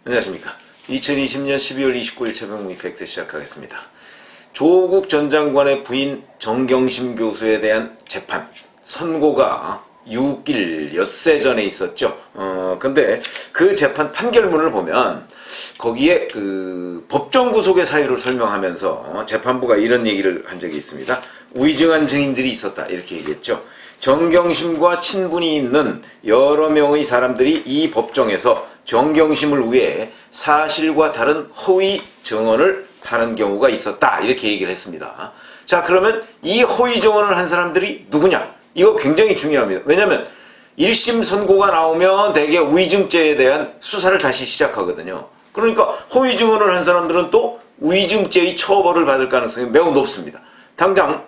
안녕하십니까. 2020년 12월 29일 최병무 이펙트 시작하겠습니다. 조국 전 장관의 부인 정경심 교수에 대한 재판 선고가 6일 엿새 전에 있었죠. 근데 그 재판 판결문을 보면 거기에 그 법정 구속의 사유를 설명하면서 재판부가 이런 얘기를 한 적이 있습니다. 위증한 증인들이 있었다 이렇게 얘기했죠. 정경심과 친분이 있는 여러 명의 사람들이 이 법정에서 정경심을 위해 사실과 다른 허위 증언을 하는 경우가 있었다 이렇게 얘기를 했습니다. 자, 그러면 이 허위 증언을 한 사람들이 누구냐? 이거 굉장히 중요합니다. 왜냐하면 1심 선고가 나오면 대개 위증죄에 대한 수사를 다시 시작하거든요. 그러니까 허위 증언을 한 사람들은 또 위증죄의 처벌을 받을 가능성이 매우 높습니다. 당장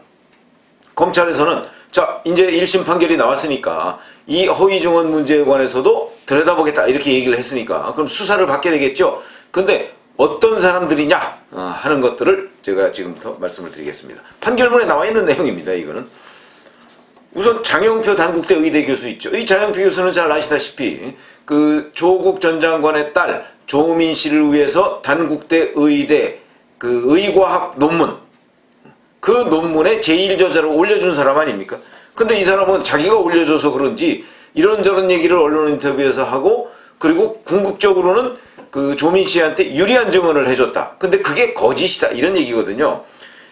검찰에서는 자, 이제 1심 판결이 나왔으니까 이 허위 증언 문제에 관해서도 들여다보겠다 이렇게 얘기를 했으니까 그럼 수사를 받게 되겠죠. 근데 어떤 사람들이냐 하는 것들을 제가 지금부터 말씀을 드리겠습니다. 판결문에 나와 있는 내용입니다. 이거는 우선 장영표 단국대 의대 교수 있죠. 이 장영표 교수는 잘 아시다시피 그 조국 전 장관의 딸 조민 씨를 위해서 단국대 의대 그 의과학 논문 그 논문에 제1저자를 올려준 사람 아닙니까? 근데 이 사람은 자기가 올려줘서 그런지 이런저런 얘기를 언론 인터뷰에서 하고 그리고 궁극적으로는 그 조민 씨한테 유리한 증언을 해줬다. 근데 그게 거짓이다. 이런 얘기거든요.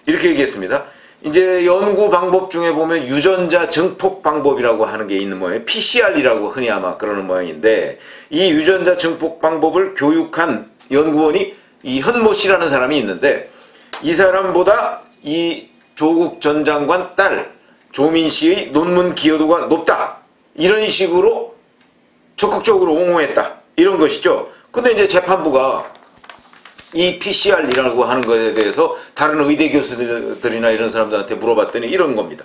이렇게 얘기했습니다. 이제 연구 방법 중에 보면 유전자 증폭 방법이라고 하는 게 있는 모양이에요. PCR이라고 흔히 아마 그러는 모양인데 이 유전자 증폭 방법을 교육한 연구원이 이 현모 씨라는 사람이 있는데 이 사람보다 이 조국 전 장관 딸 조민 씨의 논문 기여도가 높다. 이런 식으로 적극적으로 옹호했다. 이런 것이죠. 근데 이제 재판부가 이 PCR이라고 하는 것에 대해서 다른 의대 교수들이나 이런 사람들한테 물어봤더니 이런 겁니다.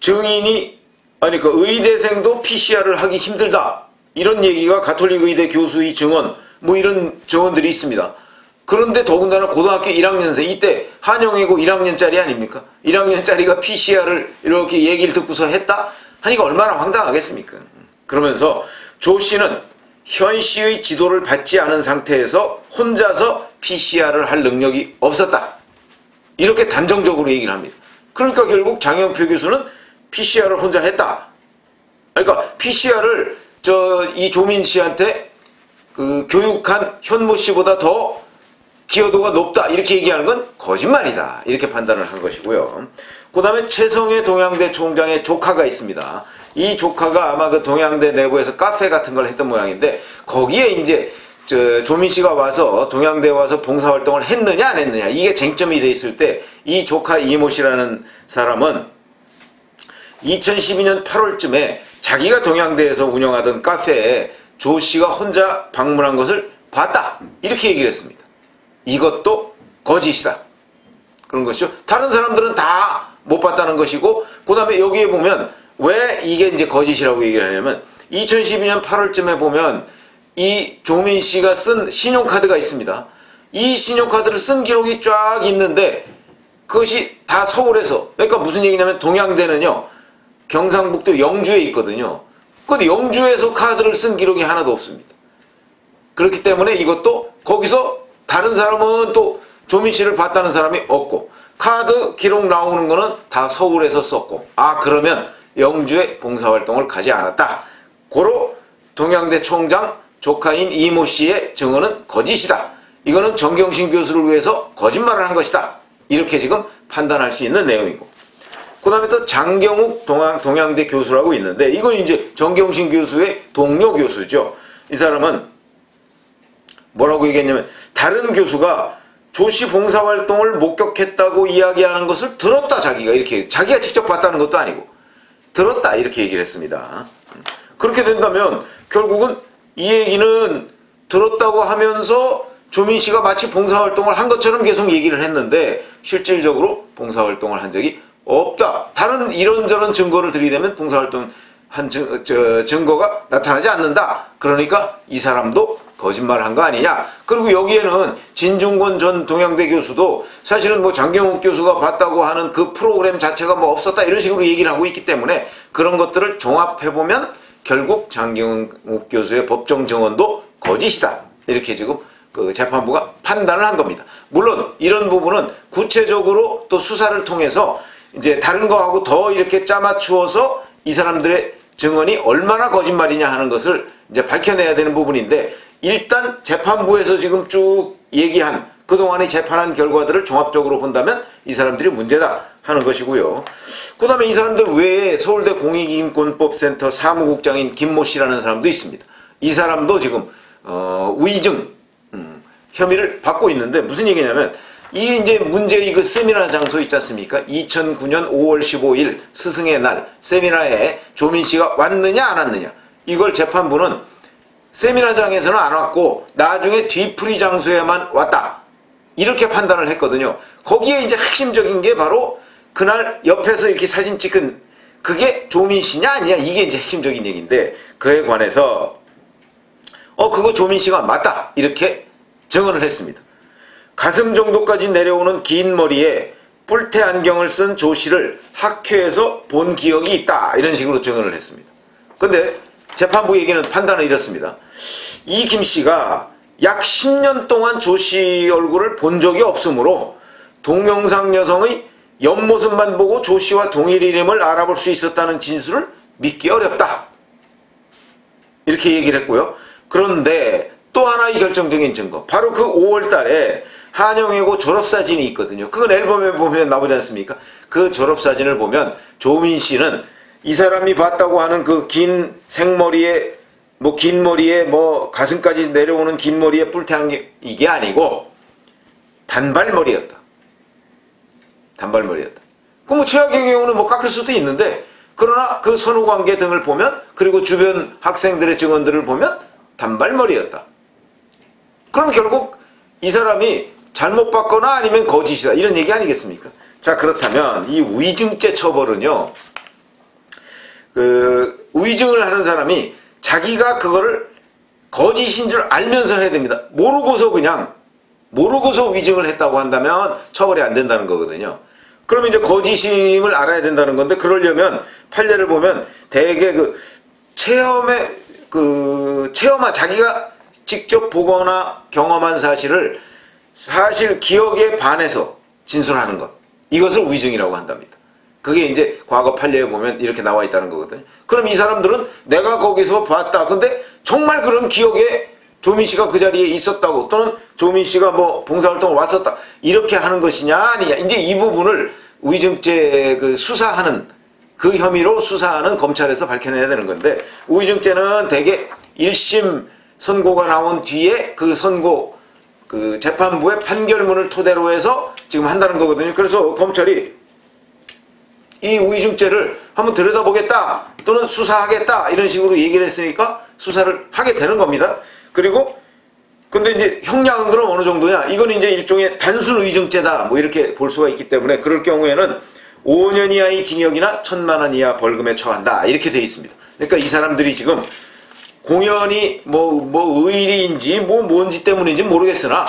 증인이 아니 그 의대생도 PCR을 하기 힘들다. 이런 얘기가 가톨릭 의대 교수의 증언 뭐 이런 증언들이 있습니다. 그런데 더군다나 고등학교 1학년생 이때 한영이고 1학년짜리 아닙니까? 1학년짜리가 PCR을 이렇게 얘기를 듣고서 했다? 하니까 얼마나 황당하겠습니까? 그러면서 조 씨는 현 씨의 지도를 받지 않은 상태에서 혼자서 PCR을 할 능력이 없었다. 이렇게 단정적으로 얘기를 합니다. 그러니까 결국 장영표 교수는 PCR을 혼자 했다. 그러니까 PCR을 이 조민 씨한테 그 교육한 현모 씨보다 더 기여도가 높다 이렇게 얘기하는 건 거짓말이다 이렇게 판단을 한 것이고요. 그 다음에 최성해 동양대 총장의 조카가 있습니다. 이 조카가 아마 그 동양대 내부에서 카페 같은 걸 했던 모양인데 거기에 이제 조민 씨가 와서 동양대에 와서 봉사활동을 했느냐 안 했느냐 이게 쟁점이 돼 있을 때 이 조카 이모 씨라는 사람은 2012년 8월쯤에 자기가 동양대에서 운영하던 카페에 조 씨가 혼자 방문한 것을 봤다 이렇게 얘기를 했습니다. 이것도 거짓이다. 그런 것이죠. 다른 사람들은 다 못 봤다는 것이고, 그 다음에 여기에 보면 왜 이게 이제 거짓이라고 얘기를 하냐면 2012년 8월쯤에 보면 이 조민 씨가 쓴 신용카드가 있습니다. 이 신용카드를 쓴 기록이 쫙 있는데 그것이 다 서울에서, 그러니까 무슨 얘기냐면 동양대는요 경상북도 영주에 있거든요. 근데 영주에서 카드를 쓴 기록이 하나도 없습니다. 그렇기 때문에 이것도 거기서 다른 사람은 또 조민 씨를 봤다는 사람이 없고 카드 기록 나오는 거는 다 서울에서 썼고 그러면 영주에 봉사활동을 가지 않았다. 고로 동양대 총장 조카인 이모 씨의 증언은 거짓이다. 이거는 정경심 교수를 위해서 거짓말을 한 것이다. 이렇게 지금 판단할 수 있는 내용이고 그 다음에 또 장경욱 동양대 교수라고 있는데 이건 이제 정경심 교수의 동료 교수죠. 이 사람은 뭐라고 얘기했냐면 다른 교수가 조씨 봉사활동을 목격했다고 이야기하는 것을 들었다. 자기가 직접 봤다는 것도 아니고 들었다 이렇게 얘기를 했습니다. 그렇게 된다면 결국은 이 얘기는 들었다고 하면서 조민 씨가 마치 봉사활동을 한 것처럼 계속 얘기를 했는데 실질적으로 봉사활동을 한 적이 없다. 다른 이런저런 증거를 들이대면 봉사활동 한 증거가 나타나지 않는다. 그러니까 이 사람도 거짓말한 거 아니냐. 그리고 여기에는 진중권 전 동양대 교수도 사실은 뭐 장경욱 교수가 봤다고 하는 그 프로그램 자체가 뭐 없었다 이런 식으로 얘기를 하고 있기 때문에 그런 것들을 종합해보면 결국 장경욱 교수의 법정 증언도 거짓이다. 이렇게 지금 그 재판부가 판단을 한 겁니다. 물론 이런 부분은 구체적으로 또 수사를 통해서 이제 다른 거하고 더 이렇게 짜맞추어서 이 사람들의 증언이 얼마나 거짓말이냐 하는 것을 이제 밝혀내야 되는 부분인데, 일단 재판부에서 지금 쭉 얘기한 그동안의 재판한 결과들을 종합적으로 본다면 이 사람들이 문제다 하는 것이고요. 그 다음에 이 사람들 외에 서울대 공익인권법센터 사무국장인 김모 씨라는 사람도 있습니다. 이 사람도 지금 위증 혐의를 받고 있는데, 무슨 얘기냐면 이게 이제 문제의 그 세미나 장소 있지 않습니까? 2009년 5월 15일 스승의 날 세미나에 조민 씨가 왔느냐 안 왔느냐, 이걸 재판부는 세미나장에서는 안 왔고 나중에 뒤풀이 장소에만 왔다, 이렇게 판단을 했거든요. 거기에 이제 핵심적인 게 바로 그날 옆에서 이렇게 사진 찍은 그게 조민 씨냐 아니냐, 이게 이제 핵심적인 얘기인데, 그에 관해서 그거 조민 씨가 맞다, 이렇게 증언을 했습니다. 가슴 정도까지 내려오는 긴 머리에 뿔테 안경을 쓴 조 씨를 학회에서 본 기억이 있다, 이런 식으로 증언을 했습니다. 근데 재판부 얘기는 판단은 이렇습니다. 이 김 씨가 약 10년 동안 조 씨 얼굴을 본 적이 없으므로 동영상 여성의 옆모습만 보고 조 씨와 동일 이름을 알아볼 수 있었다는 진술을 믿기 어렵다, 이렇게 얘기를 했고요. 그런데 또 하나의 결정적인 증거, 바로 그 5월 달에 한영외고 졸업사진이 있거든요. 그건 앨범에 보면 나오지 않습니까? 그 졸업사진을 보면 조민 씨는 이 사람이 봤다고 하는 그 긴 생머리에 긴 머리에 가슴까지 내려오는 긴 머리에 뿔테 안경, 이게 아니고 단발머리였다. 단발머리였다. 그럼 최악의 경우는 깎을 수도 있는데, 그러나 그 선후관계 등을 보면, 그리고 주변 학생들의 증언들을 보면 단발머리였다. 그럼 결국 이 사람이 잘못 봤거나 아니면 거짓이다, 이런 얘기 아니겠습니까? 자, 그렇다면 이 위증죄 처벌은요, 그 위증을 하는 사람이 자기가 그거를 거짓인 줄 알면서 해야 됩니다. 모르고서 위증을 했다고 한다면 처벌이 안 된다는 거거든요. 그러면 이제 거짓임을 알아야 된다는 건데, 그러려면 판례를 보면 대개 자기가 직접 보거나 경험한 사실을 사실 기억에 반해서 진술하는 것, 이것을 위증이라고 한답니다. 그게 이제 과거 판례에 보면 이렇게 나와 있다는 거거든요. 그럼 이 사람들은 내가 거기서 봤다, 근데 정말 그런 기억에 조민 씨가 그 자리에 있었다고, 또는 조민 씨가 봉사활동을 왔었다, 이렇게 하는 것이냐 아니냐, 이제 이 부분을 위증죄 수사하는 그 혐의로 수사하는 검찰에서 밝혀내야 되는 건데, 위증죄는 대개 1심 선고가 나온 뒤에 그 선고 재판부의 판결문을 토대로 해서 지금 한다는 거거든요. 그래서 검찰이 이 위증죄를 한번 들여다보겠다, 또는 수사하겠다, 이런 식으로 얘기를 했으니까 수사를 하게 되는 겁니다. 그리고 근데 이제 형량은 그럼 어느 정도냐, 이건 이제 일종의 단순 위증죄다, 이렇게 볼 수가 있기 때문에, 그럴 경우에는 5년 이하의 징역이나 1,000만 원 이하 벌금에 처한다, 이렇게 되어 있습니다. 그러니까 이 사람들이 지금 공연이 의리인지 뭔지 때문인지 모르겠으나,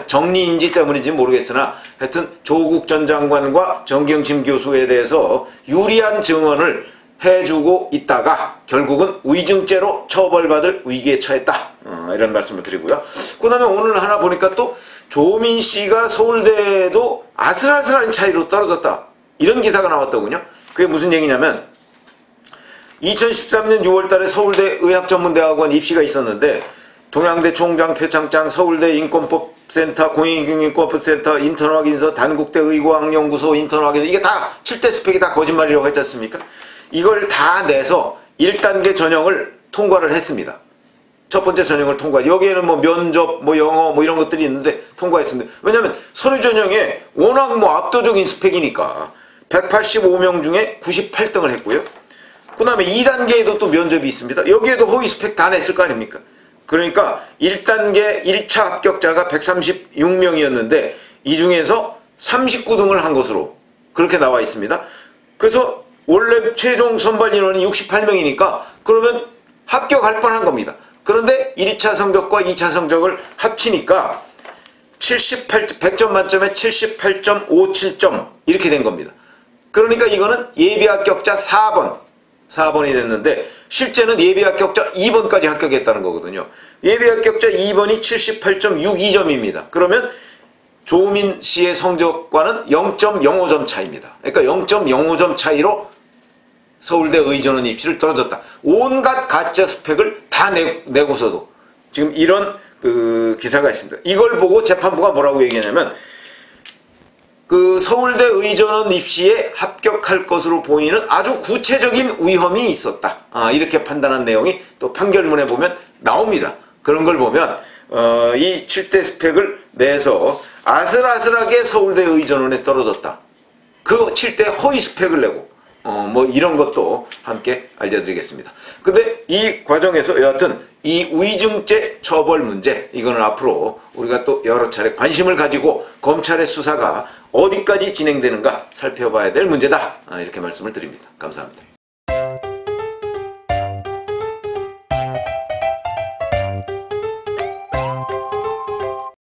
정리인지 때문인지 모르겠으나, 하여튼 조국 전 장관과 정경심 교수에 대해서 유리한 증언을 해주고 있다가 결국은 위증죄로 처벌받을 위기에 처했다, 이런 말씀을 드리고요. 그 다음에 오늘 하나 보니까 또 조민 씨가 서울대에도 아슬아슬한 차이로 떨어졌다, 이런 기사가 나왔더군요. 그게 무슨 얘기냐면, 2013년 6월달에 서울대 의학전문대학원 입시가 있었는데, 동양대 총장 표창장, 서울대 인권법센터, 공익인권법센터, 인턴확인서, 단국대 의과학연구소 인턴확인서, 이게 다 7대 스펙이 다 거짓말이라고 했지 않습니까? 이걸 다 내서 1단계 전형을 통과를 했습니다. 첫 번째 전형을 통과. 여기에는 면접, 영어, 이런 것들이 있는데 통과했습니다. 왜냐면 서류 전형에 워낙 압도적인 스펙이니까 185명 중에 98등을 했고요. 그 다음에 2단계에도 또 면접이 있습니다. 여기에도 허위 스펙 다 냈을 거 아닙니까? 그러니까 1단계 1차 합격자가 136명이었는데 이 중에서 39등을 한 것으로 그렇게 나와 있습니다. 그래서 원래 최종 선발 인원이 68명이니까 그러면 합격할 뻔한 겁니다. 그런데 1차 성적과 2차 성적을 합치니까 100점 만점에 78.57점 이렇게 된 겁니다. 그러니까 이거는 예비 합격자 4번이 됐는데 실제는 예비 합격자 2번까지 합격했다는 거거든요. 예비 합격자 2번이 78.62점입니다. 그러면 조우민 씨의 성적과는 0.05점 차이입니다. 그러니까 0.05점 차이로 서울대 의전원 입시를 떨어졌다. 온갖 가짜 스펙을 다 내고서도 지금 이런 그 기사가 있습니다. 이걸 보고 재판부가 뭐라고 얘기하냐면 그 서울대 의전원 입시에 합격할 것으로 보이는 아주 구체적인 위험이 있었다. 이렇게 판단한 내용이 또 판결문에 보면 나옵니다. 그런 걸 보면 이 7대 스펙을 내서 아슬아슬하게 서울대 의전원에 떨어졌다. 그 7대 허위 스펙을 내고 뭐 이런 것도 함께 알려드리겠습니다. 근데 이 과정에서 여하튼 이 위증죄 처벌 문제, 이거는 앞으로 우리가 또 여러 차례 관심을 가지고 검찰의 수사가 어디까지 진행되는가 살펴봐야 될 문제다. 이렇게 말씀을 드립니다. 감사합니다.